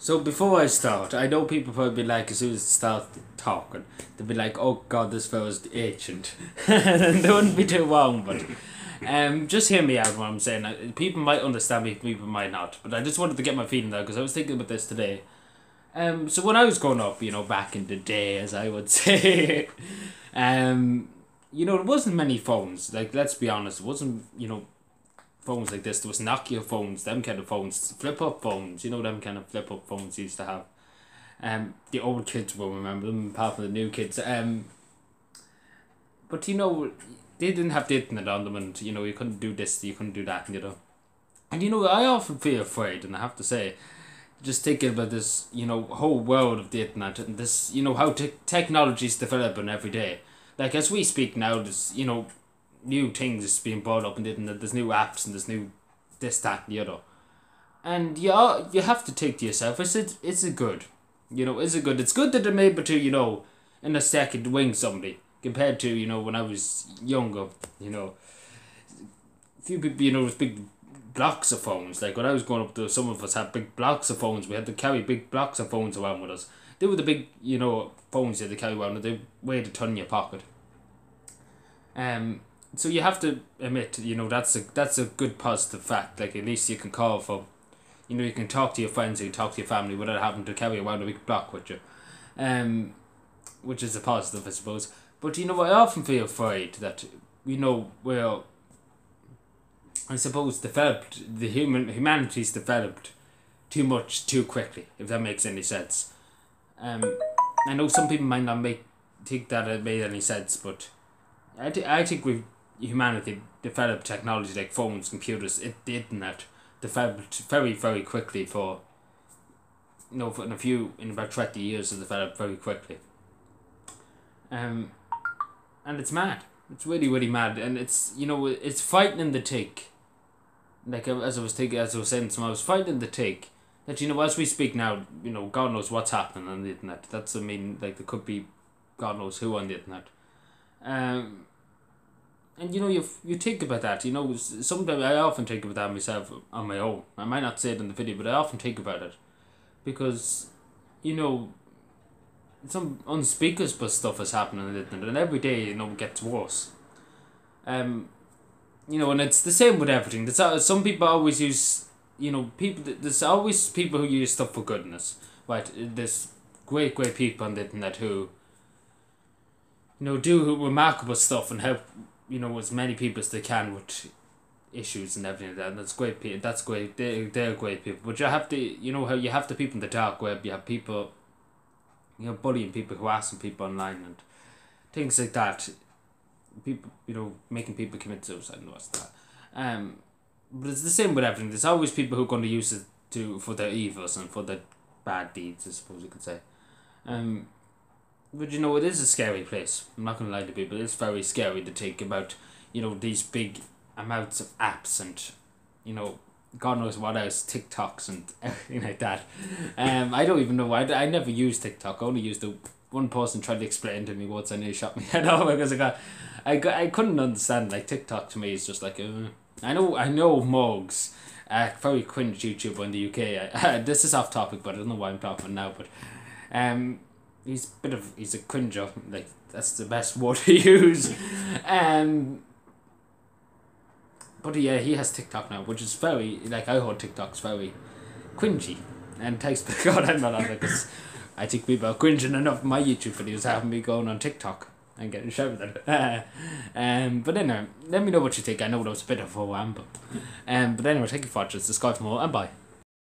So before I start, I know people probably be like, as soon as I start talking, they'll be like, "Oh God, this fellow's ancient," and they wouldn't be too wrong. But just hear me out. What I'm saying, people might understand me, people might not. But I just wanted to get my feeling out because I was thinking about this today. So when I was growing up, back in the day, as I would say, um, there wasn't many phones. Like, let's be honest, it wasn't phones like this. There was Nokia phones, them kind of phones, flip up phones. Them kind of flip up phones used to have. The old kids will remember them, apart from the new kids. But they didn't have the internet on them, and you couldn't do this, you couldn't do that, And I often feel afraid, and I have to say, just thinking about this, whole world of the internet and this, how technology is developing every day. Like as we speak now, there's new things being brought up in the internet. There's new apps and there's new this, that, and the other. And you have to think to yourself, is it good? Is it good? It's good that they're able to, in a second wing somebody compared to, when I was younger, few people, with big blocks of phones. Like when I was growing up, some of us had big blocks of phones. We had to carry big blocks of phones around with us. They were the big, phones you had to carry around, and they weighed a ton in your pocket. So you have to admit, that's a good positive fact. Like at least you can call for, you can talk to your friends, you can talk to your family without having to carry around a big block with you, which is a positive, I suppose. But I often feel afraid that we're, I suppose, humanity's developed too much too quickly, if that makes any sense. I know some people might not think that it made any sense, but I think humanity developed technology like phones, computers, the internet developed very, very quickly for in about 20 years it developed very quickly. And it's mad. It's really, really mad, and it's frightening to take. Like as I was saying, I was frightening to take that as we speak now, God knows what's happening on the internet. That's like there could be God knows who on the internet. And you think about that. Sometimes I often think about that myself on my own. I might not say it in the video, but I often think about it because some unspeakable stuff is happening on the internet, and every day it gets worse. And it's the same with everything. Some people always use people. There's always people who use stuff for goodness, right? There's great people on the internet who do remarkable stuff and help as many people as they can with issues and everything like that. And that's great. That's great. They're great people. But you have to how you have the people in the dark web. You have people bullying people, harassing people online, and things like that. People, making people commit suicide and what's that. But it's the same with everything. There's always people who are going to use it for their evils and for their bad deeds, I suppose you could say. But it is a scary place. I'm not going to lie to people. It's very scary to think about, these big amounts of apps and, God knows what else, TikToks and everything like that. I don't even know. I never used TikTok. I only used the one person tried to explain to me once, and he shot me head off because I couldn't understand. Like TikTok to me is just like I know Mugs, very cringe YouTuber in the UK. This is off topic, but I don't know why I'm talking now. But he's a cringer. Like that's the best word to use. But yeah, he has TikTok now, which is very I heard TikTok's very cringy, and thanks to God I'm not on it because I think people are cringing enough my YouTube videos having me going on TikTok and getting shouted at. But anyway, let me know what you think. I know that was a bit of a ramble. But anyway, thank you for watching. Subscribe for more, and bye.